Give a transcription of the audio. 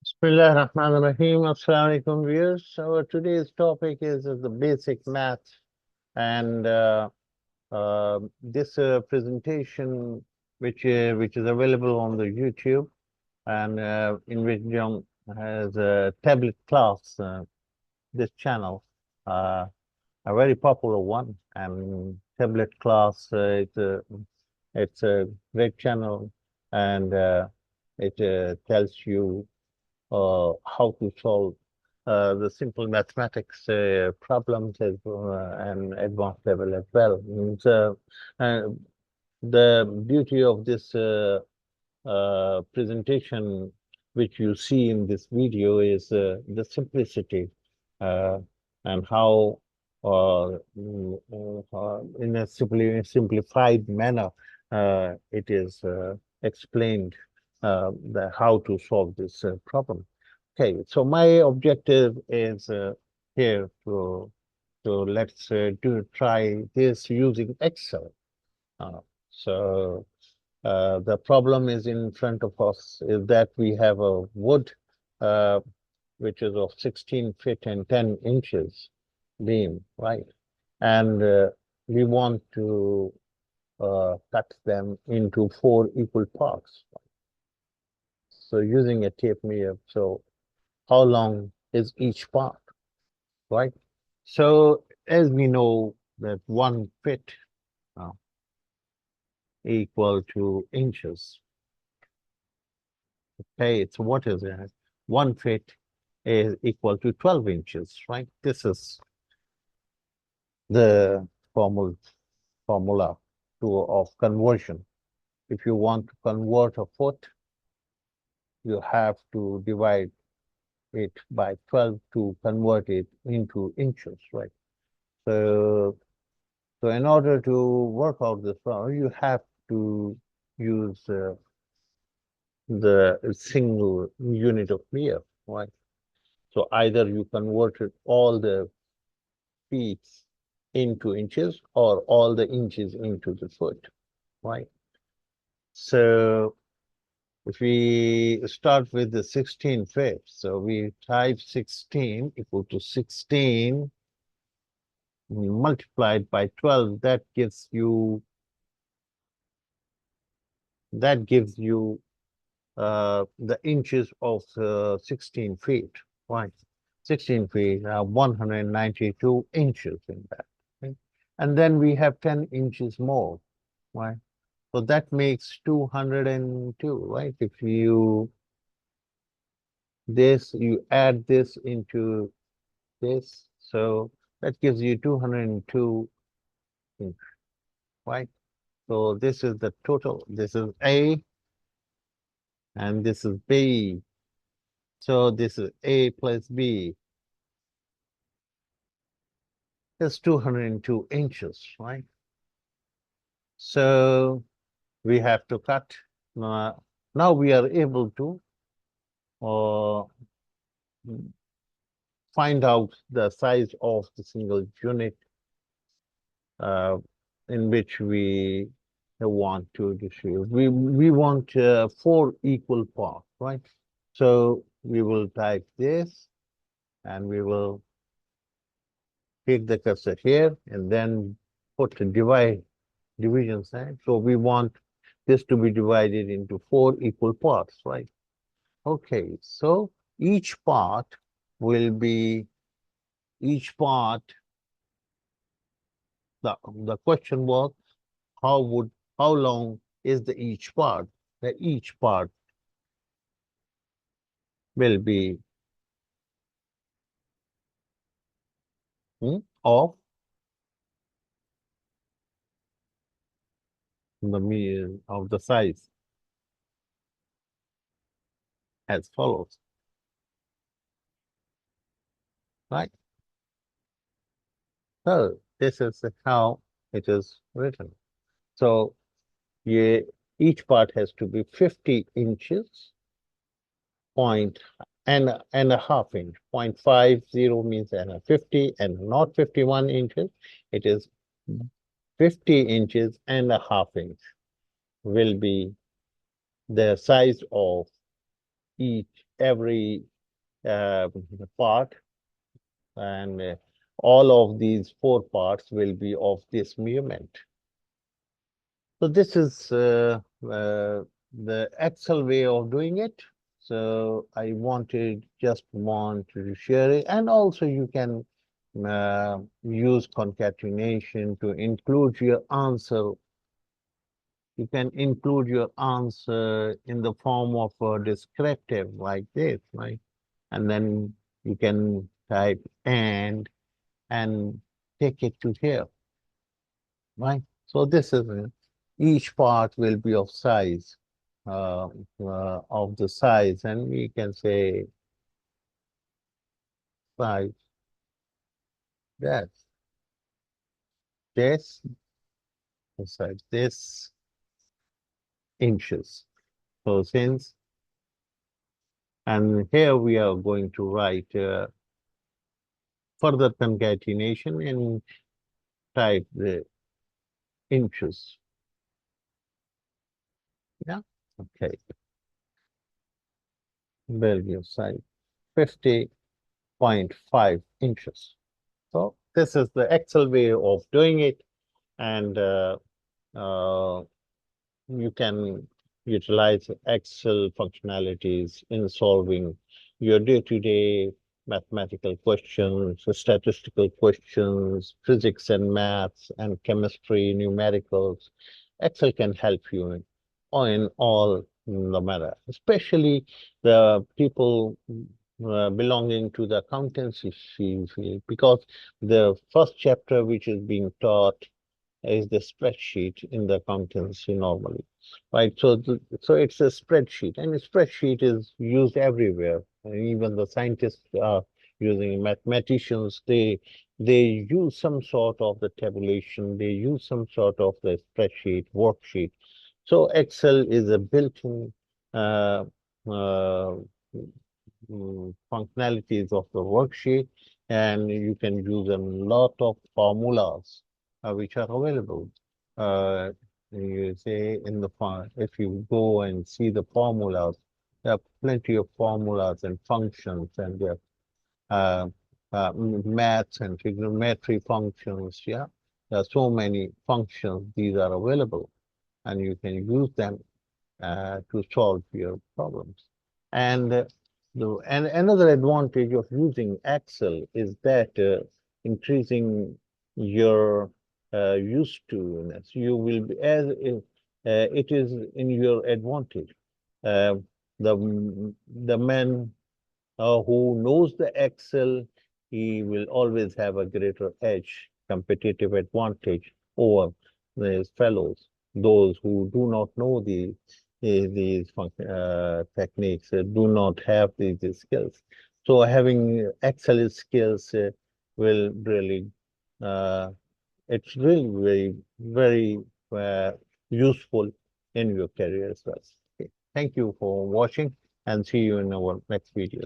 Bismillahirrahmanirrahim. Assalamu alaikum viewers. Our today's topic is the basic math, and this presentation, which is available on the YouTube, and in which John has a tablet class. This channel, uh, a very popular one, and tablet class. It's a great channel, and it tells you how to solve the simple mathematics problems and advanced level as well. And, uh, the beauty of this presentation, which you see in this video, is the simplicity uh, and how, in a simplified manner, it is explained how to solve this problem. Okay, so my objective is here to let's try this using Excel. Uh, so the problem is in front of us is that we have a wood uh, which is of 16 feet and 10 inches beam, right? And we want to cut them into 4 equal parts. So using a tape measure, so how long is each part, right? So as we know that 1 foot uh, equal to inches. Okay, it's what is it? 1 foot is equal to 12 inches, right? This is the formula of conversion. If you want to convert a foot, you have to divide it by 12 to convert it into inches, right? So, so in order to work out this problem, you have to use the single unit of measure, right? So either you converted all the feet into inches or all the inches into the foot, right? So if we start with the 16 feet, so we type 16 equal to 16 multiplied by 12, that gives you the inches of 16 feet, right? 16 feet, 192 inches in that. Okay? And then we have 10 inches more, right? So that makes 202, right? If you add this into this, so that gives you 202 inch, right? So this is the total. This is A and this is B. So this is A plus B. That's 202 inches, right? So we have to cut. Now we are able to uh, find out the size of the single unit uh, in which we want to distribute. We want 4 equal parts, right? So we will type this and we will take the cursor here and then put a division sign. So we want this to be divided into 4 equal parts, right? Okay, so each part will be the question was how long is the each part? The each part will be of the size as follows, right? So this is how it is written. So yeah, each part has to be 50 inches, point and a half inch. 0.50 means and a 50 and not 51 inches. It is 50 inches and a half inch will be the size of every uh, part, and all of these four parts will be of this measurement. So this is the Excel way of doing it. So I want to share it, and also you can use concatenation to include your answer. You can include your answer in the form of a descriptive like this, right? And then you can type and take it to here, right? So this is each part will be of size, of the size, and we can say size that this size this inches. So since, and here we are going to write further concatenation and type the inches. Yeah. Okay. Value size 50.5 inches. So this is the Excel way of doing it, and uh, you can utilize Excel functionalities in solving your day-to-day mathematical questions, statistical questions, physics and maths, and chemistry, numericals. Excel can help you in all the matter, especially the people belonging to the accountancy field, because the first chapter which is being taught is the spreadsheet in the accountancy normally, right? So it's a spreadsheet, and a spreadsheet is used everywhere. And even the scientists are using mathematicians. They use some sort of the tabulation. They use some sort of the spreadsheet worksheet. So Excel is a built-in uh, uh, functionalities of the worksheet, and you can use a lot of formulas which are available. Uh, you say in the if you go and see the formulas, there are plenty of formulas and functions, and there are maths and trigonometry functions. Yeah, there are so many functions. These are available, and you can use them to solve your problems. And and another advantage of using Excel is that increasing your used to ness, you will be as if, it is in your advantage. Uh, the man who knows the Excel, he will always have a greater edge, competitive advantage over his fellows. Those who do not know these techniques, do not have these skills. So having Excel skills will really, uh, it's really very useful in your career as well. Okay. Thank you for watching, and see you in our next video.